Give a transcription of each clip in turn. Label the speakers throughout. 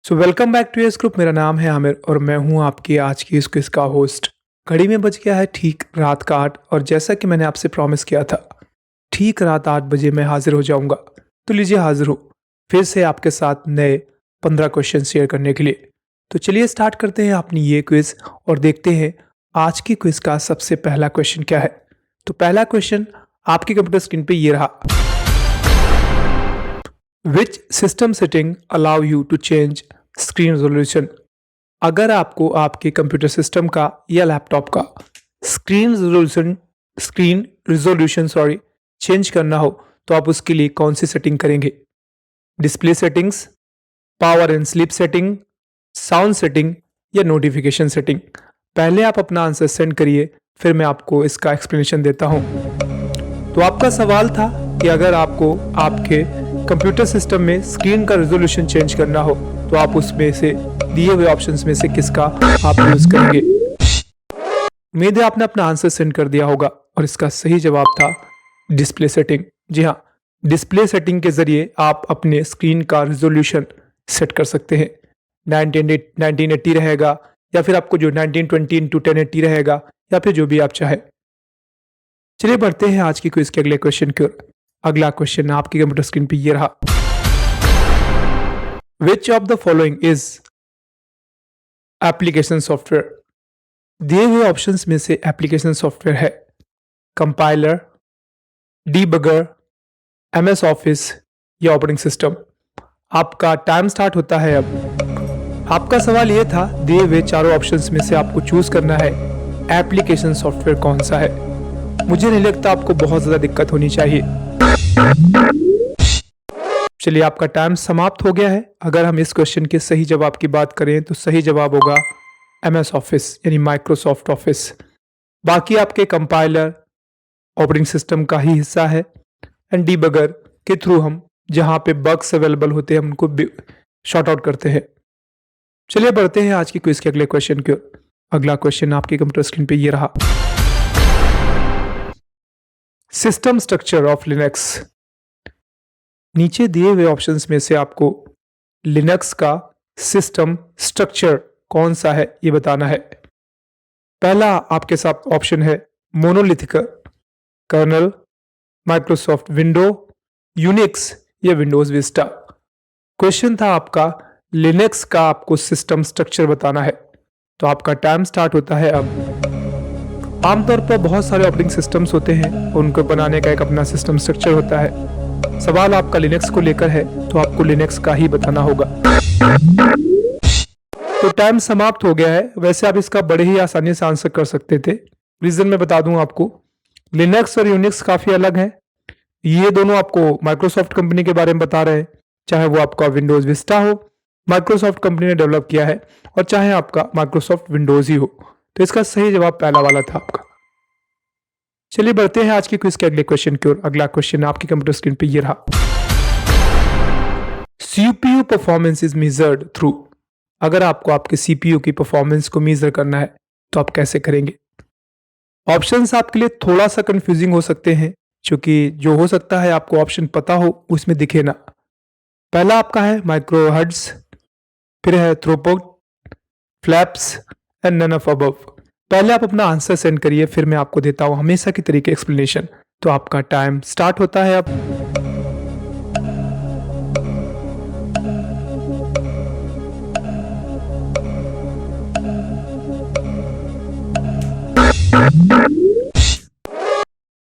Speaker 1: So welcome back to yes group. मेरा नाम है आमिर और मैं हूं आपकी आज की इस क्विज का होस्ट। घड़ी में बज गया है ठीक रात का 8 और जैसा कि मैंने आपसे प्रॉमिस किया था, ठीक रात 8 बजे मैं हाजिर हो जाऊंगा। तो लीजिए हाजिर हूँ फिर से आपके साथ नए 15 क्वेश्चन शेयर करने के लिए। तो चलिए स्टार्ट करते हैं अपनी ये क्विज और देखते हैं आज की क्विज का सबसे पहला क्वेश्चन क्या है। तो पहला क्वेश्चन आपकी कंप्यूटर स्क्रीन पे ये रहा। Which system setting allow you to change screen resolution. अगर आपको आपके कंप्यूटर सिस्टम का या लैपटॉप का स्क्रीन रिजोल्यूशन चेंज करना हो तो आप उसके लिए कौन सी सेटिंग करेंगे? Display settings, power and sleep setting, sound setting या नोटिफिकेशन सेटिंग? पहले आप अपना आंसर सेंड करिए, फिर मैं आपको इसका एक्सप्लेनेशन देता हूं। तो आपका सवाल था कि अगर आपको आपके कंप्यूटर सिस्टम में स्क्रीन का रेजोल्यूशन चेंज करना हो तो आप उसमें से दिए हुए ऑप्शंस में से किसका आप यूज करेंगे? उम्मीद है आपने अपना आंसर सेंड कर दिया होगा और इसका सही जवाब था डिस्प्ले सेटिंग। जी हाँ, डिस्प्ले सेटिंग के जरिए आप अपने स्क्रीन का रेजोल्यूशन सेट कर सकते हैं। 1980 रहेगा या फिर आपको जो 1920x1080 रहेगा या फिर जो भी आप चाहे। चलिए बढ़ते हैं आज की क्विज के अगले क्वेश्चन की ओर। अगला क्वेश्चन आपकी कंप्यूटर स्क्रीन पे ये रहा। Which of the following is application software? दिए हुए ऑप्शंस में से एप्लीकेशन सॉफ्टवेयर है कंपाइलर, डीबगर, एमएस ऑफिस या ऑपरेटिंग सिस्टम। आपका टाइम स्टार्ट होता है अब। आपका सवाल यह था, दिए हुए चारों ऑप्शंस में से आपको चूज करना है एप्लीकेशन सॉफ्टवेयर कौन सा है। मुझे नहीं लगता आपको बहुत ज्यादा दिक्कत होनी चाहिए। चलिए आपका टाइम समाप्त हो गया है। अगर हम इस क्वेश्चन के सही जवाब की बात करें तो सही जवाब होगा एमएस ऑफिस यानी माइक्रोसॉफ्ट ऑफिस। बाकी आपके कंपाइलर ऑपरेटिंग सिस्टम का ही हिस्सा है एंड डीबगर के थ्रू हम जहां पे बग्स अवेलेबल होते हैं उनको शॉर्ट आउट करते हैं। चलिए बढ़ते हैं आज की क्विज के अगले क्वेश्चन की ओर। अगला क्वेश्चन आपके कंप्यूटर स्क्रीन पे ये रहा। System structure of Linux. नीचे दिए हुए ऑप्शंस में से आपको लिनक्स का सिस्टम स्ट्रक्चर कौन सा है ये बताना है। पहला आपके साथ ऑप्शन है monolithic kernel, Microsoft window, Unix या विंडोज विस्टा। क्वेश्चन था आपका लिनक्स का आपको सिस्टम स्ट्रक्चर बताना है। तो आपका टाइम स्टार्ट होता है अब। आमतौर पर बहुत सारे ऑपरेटिंग सिस्टम्स होते हैं, उनको बनाने का एक अपना सिस्टम स्ट्रक्चर होता है। सवाल आपका लिनक्स को लेकर है तो आपको लिनक्स का ही बताना होगा। तो टाइम समाप्त हो गया है। वैसे आप इसका बड़े ही आसानी से आंसर कर सकते थे। रीजन मैं बता दूं आपको, लिनक्स और यूनिक्स काफी अलग हैं। ये दोनों आपको माइक्रोसॉफ्ट कंपनी के बारे में बता रहे हैं, चाहे वो आपका विंडोज विस्टा हो, माइक्रोसॉफ्ट कंपनी ने डेवलप किया है, और चाहे आपका माइक्रोसॉफ्ट विंडोज ही हो। तो इसका सही जवाब पहला वाला था आपका। चलिए बढ़ते हैं आज की क्विज के अगले क्वेश्चन की ओर। अगला क्वेश्चन आपकी कंप्यूटर स्क्रीन पे ये रहा। CPU performance is measured through. अगर आपको आपके सीपीयू की परफॉर्मेंस को मेजर करना है तो आप कैसे करेंगे? ऑप्शंस आपके लिए थोड़ा सा कंफ्यूजिंग हो सकते हैं, क्योंकि जो हो सकता है आपको ऑप्शन पता हो उसमें दिखे ना। पहला आपका है माइक्रोहर्ट्ज, फिर है throughput, flops and none of above. पहले आप अपना आंसर सेंड करिए, फिर मैं आपको देता हूं हमेशा की तरीके एक्सप्लेनेशन। तो आपका टाइम स्टार्ट होता है अब।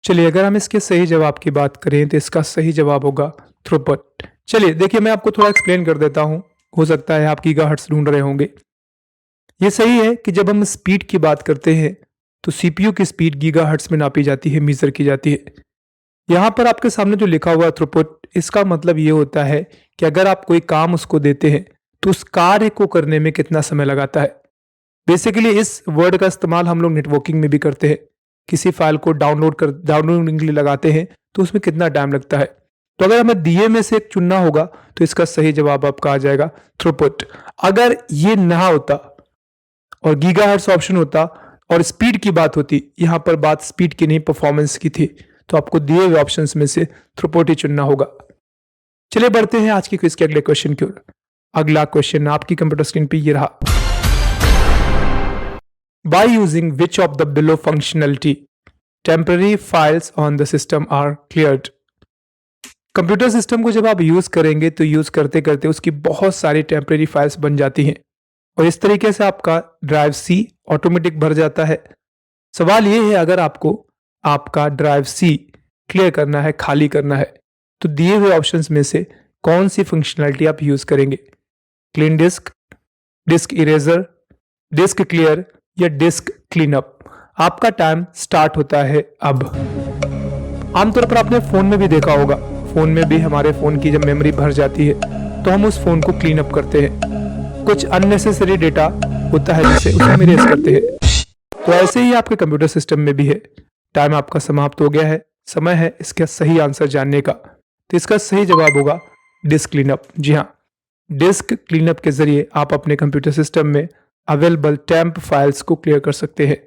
Speaker 1: चलिए अगर हम इसके सही जवाब की बात करें तो इसका सही जवाब होगा थ्रूपुट। चलिए देखिए, मैं आपको थोड़ा एक्सप्लेन कर देता हूं। हो सकता है आप गीगाहर्ट्ज ढूंढ रहे होंगे। ये सही है कि जब हम स्पीड की बात करते हैं तो सीपीयू की स्पीड गीगाहर्ट्ज में नापी जाती है, मेजर की जाती है। यहाँ पर आपके सामने जो लिखा हुआ थ्रूपुट, इसका मतलब ये होता है कि अगर आप कोई काम उसको देते हैं तो उस कार्य को करने में कितना समय लगाता है। बेसिकली इस वर्ड का इस्तेमाल हम लोग नेटवर्किंग में भी करते हैं। किसी फाइल को डाउनलोडिंग के लिए लगाते हैं तो उसमें कितना टाइम लगता है। तो अगर हमें दिए में से एक चुनना होगा तो इसका सही जवाब आपका आ जाएगा थ्रूपुट। अगर ये ना होता और गीगाहर्ट्ज ऑप्शन होता और स्पीड की बात होती, यहां पर बात स्पीड की नहीं परफॉर्मेंस की थी, तो आपको दिए हुए ऑप्शंस में से थ्रूपुट ही चुनना होगा। चलिए बढ़ते हैं आज की क्विज के अगले क्वेश्चन की ओर। अगला क्वेश्चन आपकी कंप्यूटर स्क्रीन पे ये रहा। By using which of the below functionality temporary files on the system are cleared? Computer system को जब आप यूज करेंगे तो यूज करते करते उसकी बहुत सारी टेम्परेरी फाइल्स बन जाती हैं और इस तरीके से आपका ड्राइव सी ऑटोमेटिक भर जाता है। सवाल ये है, अगर आपको आपका ड्राइव सी क्लियर करना है, खाली करना है, तो दिए हुए ऑप्शंस में से कौन सी फंक्शनैलिटी आप यूज करेंगे? Clean disk, disk eraser, disk clear या डिस्क क्लीनअप? आपका टाइम स्टार्ट होता है अब। आमतौर पर आपने फोन में भी देखा होगा, फोन में भी हमारे फोन की जब मेमोरी भर जाती है तो हम उस फोन को क्लीन अप करते हैं। कुछ अननेसेसरी डेटा होता है जिसे उसे हम इरेज करते हैं। तो ऐसे ही आपके कंप्यूटर सिस्टम में भी है। टाइम आपका समाप्त हो गया है, समय है इसका सही आंसर जानने का। तो इसका सही जवाब होगा डिस्क क्लीनअप। जी हाँ, डिस्क क्लीनअप के जरिए आप अपने कंप्यूटर सिस्टम में अवेलेबल टेम्प फाइल्स को क्लियर कर सकते हैं।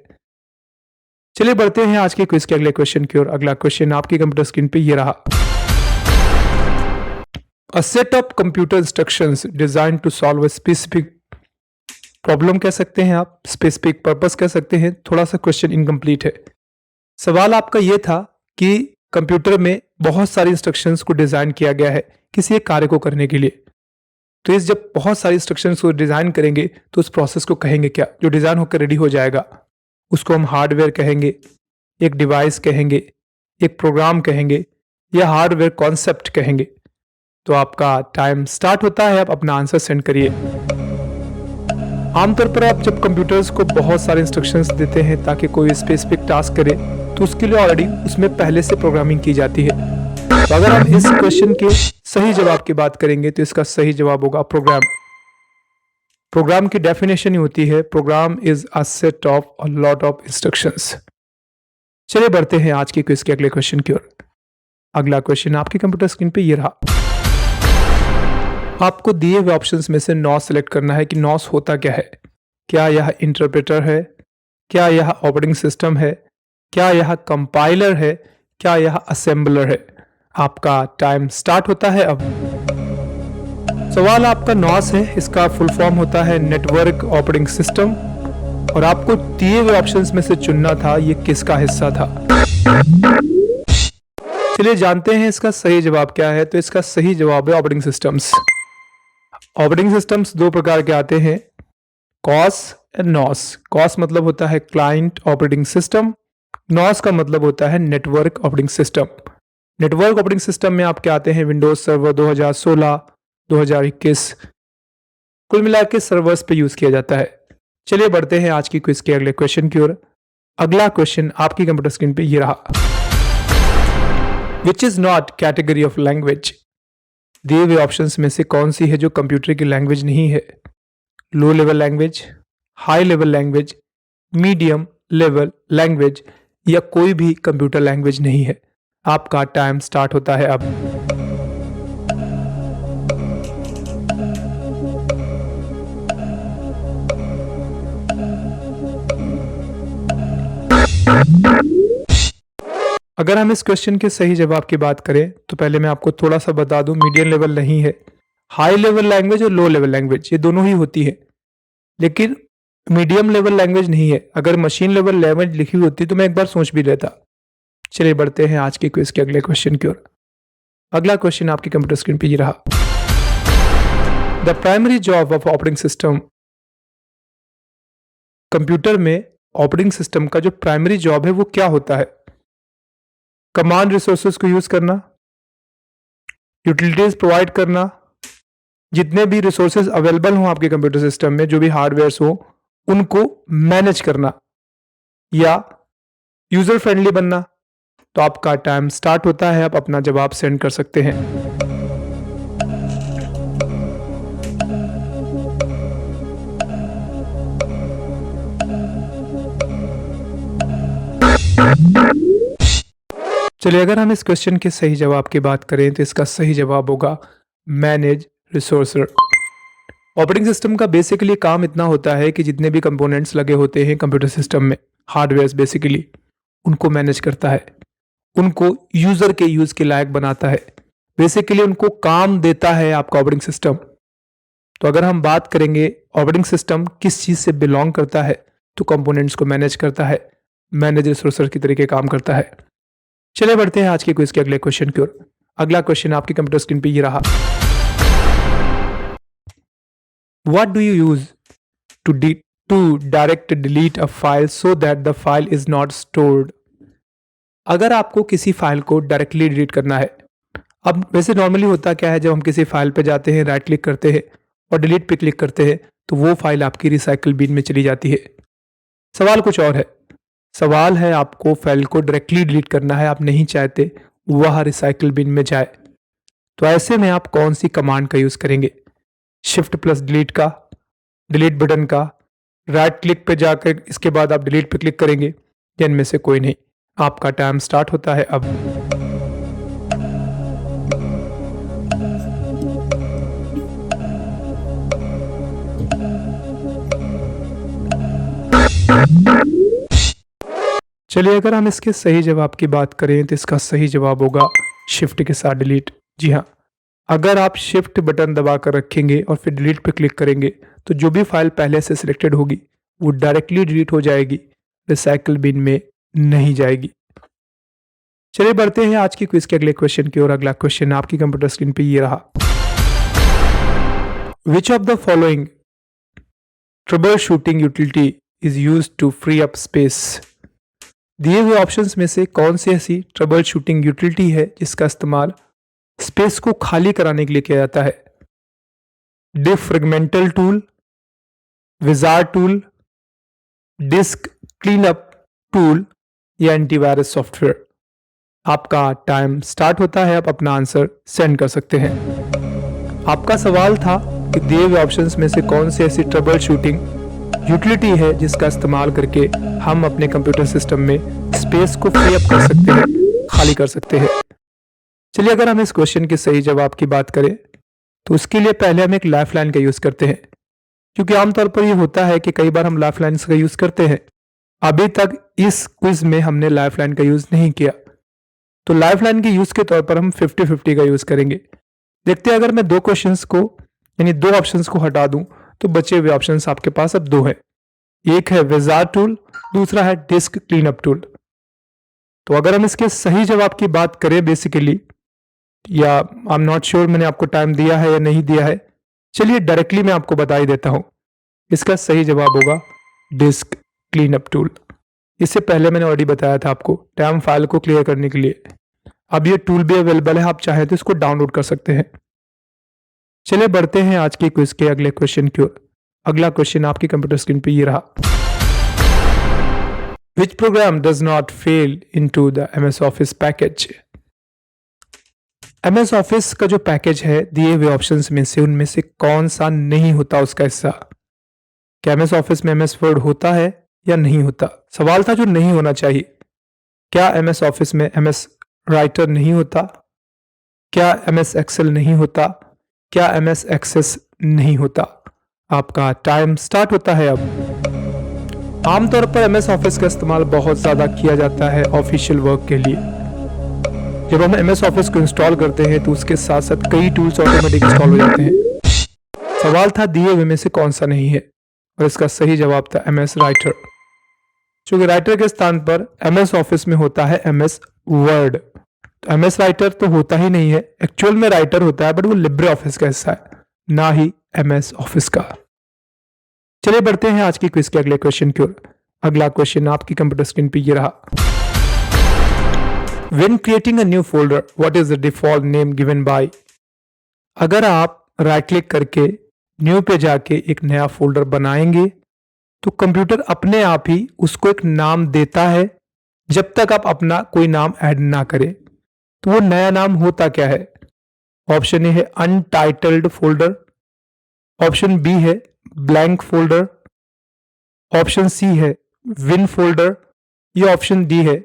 Speaker 1: चलिए बढ़ते हैं आज के क्विज के अगले क्वेश्चन की ओर। अगला क्वेश्चन आपकी कंप्यूटर स्क्रीन पे ये रहा। A set of computer instructions designed to solve a specific problem कह सकते हैं आप, स्पेसिफिक पर्पस कह सकते हैं। थोड़ा सा क्वेश्चन इनकम्प्लीट है। सवाल आपका यह था कि कंप्यूटर में बहुत सारी इंस्ट्रक्शंस को डिजाइन किया गया है किसी एक कार्य को करने के लिए। तो इस जब बहुत सारी इंस्ट्रक्शंस को डिजाइन करेंगे तो उस प्रोसेस को कहेंगे क्या? जो डिजाइन होकर रेडी हो जाएगा उसको हम हार्डवेयर कहेंगे, एक डिवाइस कहेंगे, एक प्रोग्राम कहेंगे या हार्डवेयर कॉन्सेप्ट कहेंगे। तो आपका टाइम स्टार्ट होता है, आप अपना आंसर सेंड करिए। आमतौर पर आप जब कंप्यूटर्स को बहुत सारे इंस्ट्रक्शंस देते हैं ताकि कोई स्पेसिफिक टास्क करे तो उसके लिए ऑलरेडी उसमें पहले से प्रोग्रामिंग की जाती है। तो अगर हम इस क्वेश्चन के सही जवाब की बात करेंगे तो इसका सही जवाब होगा प्रोग्राम। प्रोग्राम की डेफिनेशन ही होती है program is a set of a lot of instructions. चलिए बढ़ते हैं आज के क्विज के अगले क्वेश्चन की ओर। अगला क्वेश्चन आपकी कंप्यूटर स्क्रीन पे ये रहा। आपको दिए हुए ऑप्शंस में से नॉस सेलेक्ट करना है कि नॉस होता क्या है। क्या यह इंटरप्रेटर है? क्या यह ऑपरेटिंग सिस्टम है? क्या यह कंपाइलर है? क्या यह असेंबलर है? आपका टाइम स्टार्ट होता है अब। सवाल आपका नॉस है, इसका फुल फॉर्म होता है नेटवर्क ऑपरेटिंग सिस्टम और आपको दिए हुए ऑप्शंस में से चुनना था ये किसका हिस्सा था। चलिए जानते हैं इसका सही जवाब क्या है। तो इसका सही जवाब है ऑपरेटिंग सिस्टम्स। ऑपरेटिंग सिस्टम्स दो प्रकार के आते हैं, कॉस एंड नॉस। कॉस मतलब होता है क्लाइंट ऑपरेटिंग सिस्टम, नॉस का मतलब होता है network operating system. Network operating system में आपके आते हैं विंडोज सर्वर 2016, 2021, कुल मिला के सर्वर्स पे यूज किया जाता है। चलिए बढ़ते हैं आज की क्विज के अगले क्वेश्चन की ओर। अगला क्वेश्चन आपकी कंप्यूटर स्क्रीन पे ये रहा। Which is not category of language? दिए हुए ऑप्शंस में से कौन सी है जो कंप्यूटर की लैंग्वेज नहीं है? Low level language, high level language, medium level language या कोई भी कंप्यूटर लैंग्वेज नहीं है। आपका टाइम स्टार्ट होता है अब। अगर हम इस क्वेश्चन के सही जवाब की बात करें तो पहले मैं आपको थोड़ा सा बता दूं, मीडियम लेवल नहीं है। हाई लेवल लैंग्वेज और लो लेवल लैंग्वेज ये दोनों ही होती है, लेकिन मीडियम लेवल लैंग्वेज नहीं है। अगर मशीन लेवल लैंग्वेज लिखी हुई होती तो मैं एक बार सोच भी लेता। चलिए बढ़ते हैं आज के क्विज के अगले क्वेश्चन की ओर। अगला क्वेश्चन आपकी कंप्यूटर स्क्रीन पे ये रहा। The primary job of operating system. Computer में ऑपरेटिंग सिस्टम का जो प्राइमरी जॉब है वो क्या होता है? कमांड रिसोर्सेज को यूज करना, यूटिलिटीज प्रोवाइड करना, जितने भी रिसोर्सेज अवेलेबल हों आपके कंप्यूटर सिस्टम में, जो भी हार्डवेयर हो उनको मैनेज करना, या यूजर फ्रेंडली बनना। तो आपका टाइम स्टार्ट होता है, आप अपना जवाब सेंड कर सकते हैं। चलिए अगर हम इस क्वेश्चन के सही जवाब की बात करें तो इसका सही जवाब होगा मैनेज रिसोर्सर। ऑपरेटिंग सिस्टम का बेसिकली काम इतना होता है कि जितने भी कंपोनेंट्स लगे होते हैं कंप्यूटर सिस्टम में, हार्डवेयर बेसिकली, उनको मैनेज करता है, उनको यूजर के यूज के लायक बनाता है, बेसिकली उनको काम देता है आपका ऑपरेटिंग सिस्टम। तो अगर हम बात करेंगे ऑपरेटिंग सिस्टम किस चीज़ से बिलोंग करता है, तो कंपोनेंट्स को मैनेज करता है, मैनेज रिसोर्सेज की तरीके काम करता है। चलिए बढ़ते हैं आज के क्विज के अगले क्वेश्चन की ओर। अगला क्वेश्चन आपकी कंप्यूटर स्क्रीन पे ये रहा। What do you use to direct delete a file so that the file is not stored? अगर आपको किसी फाइल को डायरेक्टली डिलीट करना है, अब वैसे नॉर्मली होता क्या है, जब हम किसी फाइल पे जाते हैं, राइट क्लिक करते हैं और डिलीट पे क्लिक करते हैं, तो वो फाइल आपकी रिसाइकल बिन में चली जाती है। सवाल कुछ और है। सवाल है आपको फाइल को डायरेक्टली डिलीट करना है, आप नहीं चाहते वह रिसाइकल बिन में जाए, तो ऐसे में आप कौन सी कमांड का यूज करेंगे? शिफ्ट प्लस डिलीट का, डिलीट बटन का, राइट क्लिक पे जाकर इसके बाद आप डिलीट पे क्लिक करेंगे, या इनमें से कोई नहीं? आपका टाइम स्टार्ट होता है अब। चलिए अगर हम इसके सही जवाब की बात करें तो इसका सही जवाब होगा शिफ्ट के साथ डिलीट। जी हाँ, अगर आप शिफ्ट बटन दबा कर रखेंगे और फिर डिलीट पे क्लिक करेंगे तो जो भी फाइल पहले से सिलेक्टेड होगी वो डायरेक्टली डिलीट हो जाएगी, रिसाइकल बिन में नहीं जाएगी। चलिए बढ़ते हैं आज की क्विज के अगले क्वेश्चन की ओर। अगला क्वेश्चन आपकी कंप्यूटर स्क्रीन पे ये रहा। Which of the following trouble shooting utility is used to free up space? दिए हुए ऑप्शंस में से कौन सी ऐसी ट्रबल शूटिंग यूटिलिटी है जिसका इस्तेमाल स्पेस को खाली कराने के लिए किया जाता है? Defragmenter tool, wizard tool, disk cleanup tool या एंटीवायरस सॉफ्टवेयर? आपका टाइम स्टार्ट होता है, आप अपना आंसर सेंड कर सकते हैं। आपका सवाल था कि दिए हुए ऑप्शंस में से कौन सी ऐसी ट्रबल शूटिंग यूटिलिटी है जिसका इस्तेमाल करके हम अपने कंप्यूटर सिस्टम में स्पेस को फ्री अप कर सकते हैं, खाली कर सकते हैं। चलिए अगर हम इस क्वेश्चन के सही जवाब की बात करें तो उसके लिए पहले हम एक लाइफलाइन का यूज करते हैं, क्योंकि आमतौर पर यह होता है कि कई बार हम लाइफलाइन का यूज करते हैं। अभी तक इस क्विज में हमने लाइफलाइन का यूज नहीं किया, तो लाइफलाइन के यूज के तौर पर हम 50-50 का यूज करेंगे। देखते हैं, अगर मैं दो क्वेश्चंस को यानी दो ऑप्शंस को हटा दूं तो बचे हुए ऑप्शंस आपके पास अब दो हैं। एक है विजार्ड टूल, दूसरा है डिस्क क्लीनअप टूल। तो अगर हम इसके सही जवाब की बात करें बेसिकली, या आई एम नॉट श्योर मैंने आपको टाइम दिया है या नहीं दिया है, चलिए डायरेक्टली मैं आपको बता ही देता हूं। इसका सही जवाब होगा डिस्क क्लीनअप टूल। इससे पहले मैंने ऑलरेडी बताया था आपको टाइम फाइल को क्लियर करने के लिए। अब ये टूल भी अवेलेबल है, आप चाहें तो इसको डाउनलोड कर सकते हैं। चलिए बढ़ते हैं आज के क्विज के अगले क्वेश्चन की ओर। अगला क्वेश्चन आपकी कंप्यूटर स्क्रीन पे ये रहा। Which program does not fail into the MS Office package? MS Office का जो पैकेज है दिए हुए ऑप्शंस में से उनमें से कौन सा नहीं होता उसका हिस्सा? क्या MS Office में MS Word होता है या नहीं होता? सवाल था जो नहीं होना चाहिए। क्या MS Office में MS Writer नहीं होता? क्या MS Excel नहीं होता? क्या MS Access नहीं होता? आपका टाइम स्टार्ट होता है अब। आमतौर पर MS Office का इस्तेमाल बहुत ज़्यादा किया जाता है ऑफिशियल वर्क के लिए। जब हम MS Office को इंस्टॉल करते हैं तो उसके साथ साथ कई टूल्स ऑटोमेटिक इंस्टॉल हो जाते हैं। सवाल था दिए हुए में से कौन सा नहीं है, और इसका सही जवाब था MS Writer। चूंकि राइटर के स्थान पर MS Office में होता है MS Word, तो MS Writer तो होता ही नहीं है। एक्चुअल में राइटर होता है बट वो लिब्रे ऑफिस का हिस्सा है, ना ही MS Office का। चलिए बढ़ते हैं आज की क्विज के अगले क्वेश्चन की ओर। अगला क्वेश्चन आपकी कंप्यूटर स्क्रीन पे ये रहा। When creating a new folder, what is the default name given by? अगर आप राइट क्लिक करके न्यू पे जाके एक नया फोल्डर बनाएंगे तो कंप्यूटर अपने आप ही उसको एक नाम देता है जब तक आप अपना कोई नाम ऐड ना करें। तो वो नया नाम होता क्या है? ऑप्शन ए है अनटाइटल्ड फोल्डर, ऑप्शन बी है ब्लैंक फोल्डर, ऑप्शन सी है विन फोल्डर, या ऑप्शन डी है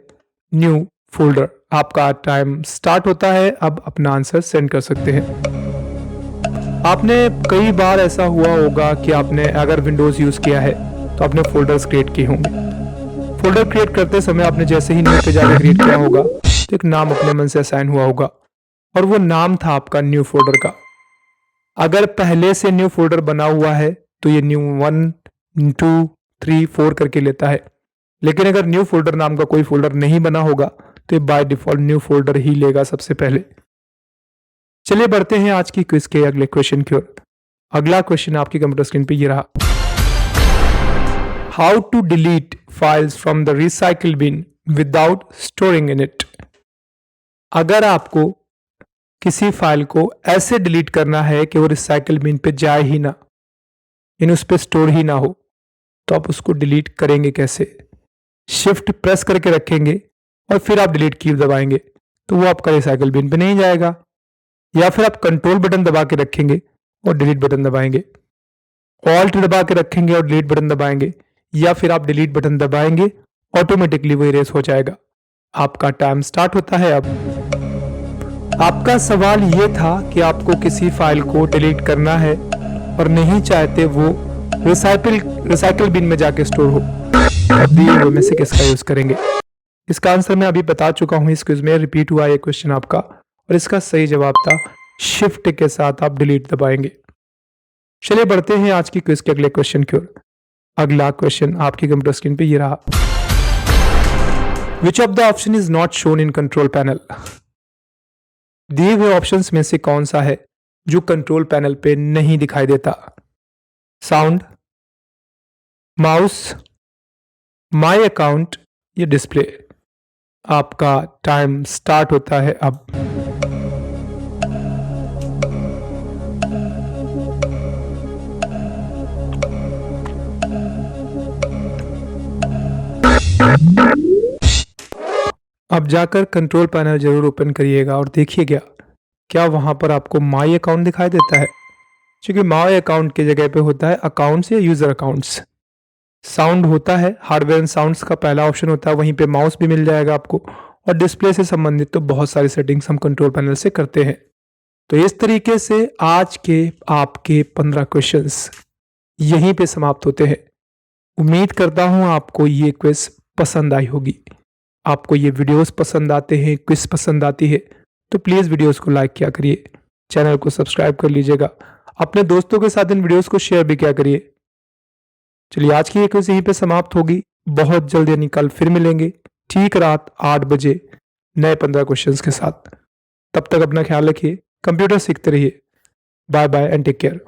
Speaker 1: न्यू फोल्डर। आपका टाइम स्टार्ट होता है, अब अपना आंसर सेंड कर सकते हैं। आपने कई बार ऐसा हुआ होगा कि आपने अगर विंडोज यूज किया है तो आपने फोल्डर्स क्रिएट किए होंगे। फोल्डर क्रिएट करते समय आपने जैसे ही न्यू पे जाकर क्रिएट किया होगा तो एक नाम अपने मन से असाइन हुआ होगा और वो नाम था आपका न्यू फोल्डर का। अगर पहले से न्यू फोल्डर बना हुआ है तो ये न्यू 1 2 3 4 करके लेता है, लेकिन अगर न्यू फोल्डर नाम का कोई फोल्डर नहीं बना होगा तो ये बाय डिफॉल्ट न्यू फोल्डर ही लेगा सबसे पहले। चलिए बढ़ते हैं आज की क्विज के अगले क्वेश्चन की ओर। अगला क्वेश्चन आपकी कंप्यूटर स्क्रीन पे ये रहा। How to delete files from the recycle bin without storing in it. अगर आपको किसी फाइल को ऐसे डिलीट करना है कि वो रिसाइकिल बिन पे जाए ही ना, इन उस पर स्टोर ही ना हो, तो आप उसको डिलीट करेंगे कैसे? शिफ्ट प्रेस करके रखेंगे और फिर आप डिलीट की दबाएंगे तो वो आपका रिसाइकिल बिन पे नहीं जाएगा, या फिर आप कंट्रोल बटन दबा के रखेंगे और डिलीट बटन दबाएंगे, ऑल्ट दबा के रखेंगे और डिलीट बटन दबाएंगे, या फिर आप डिलीट बटन दबाएंगे ऑटोमेटिकली वो इरेज हो जाएगा। आपका टाइम स्टार्ट होता है अब। आपका सवाल ये था कि आपको किसी फाइल को डिलीट करना है और नहीं चाहते वो रिसाइकिल बिन में जाके स्टोर हो, दिए हुए में से किसका यूज करेंगे? इसका आंसर मैं अभी बता चुका हूं, इस क्विज में रिपीट हुआ ये क्वेश्चन आपका, और इसका सही जवाब था शिफ्ट के साथ आप डिलीट दबाएंगे। चलिए बढ़ते हैं आज की क्विज के अगले क्वेश्चन की ओर। अगला क्वेश्चन आपकी कंप्यूटर स्क्रीन पे ये रहा। Which of the option is not shown in control panel. दिए हुए ऑप्शंस में से कौन सा है जो कंट्रोल पैनल पे नहीं दिखाई देता? साउंड, माउस, माई अकाउंट या डिस्प्ले। आपका टाइम स्टार्ट होता है अब। अब जाकर कंट्रोल पैनल जरूर ओपन करिएगा और देखिएगा क्या वहां पर आपको माई अकाउंट दिखाई देता है, क्योंकि माई अकाउंट की जगह पे होता है अकाउंट्स या यूजर अकाउंट्स। साउंड होता है, हार्डवेयर एंड साउंड्स का पहला ऑप्शन होता है, वहीं पे माउस भी मिल जाएगा आपको, और डिस्प्ले से संबंधित तो बहुत सारी सेटिंग्स हम कंट्रोल पैनल से करते हैं। तो इस तरीके से आज के आपके 15 क्वेश्चंस यहीं पे समाप्त होते हैं। उम्मीद करता हूं आपको ये क्विज पसंद आई होगी। आपको ये वीडियोस पसंद आते हैं, क्विज पसंद आती है, तो प्लीज़ वीडियोस को लाइक किया करिए, चैनल को सब्सक्राइब कर लीजिएगा, अपने दोस्तों के साथ इन वीडियोस को शेयर भी किया करिए। चलिए आज की ये क्विज यहीं पे समाप्त होगी। बहुत जल्द यानी कल फिर मिलेंगे ठीक रात 8 बजे नए 15 क्वेश्चंस के साथ। तब तक अपना ख्याल रखिए, कंप्यूटर सीखते रहिए। Bye bye and take care.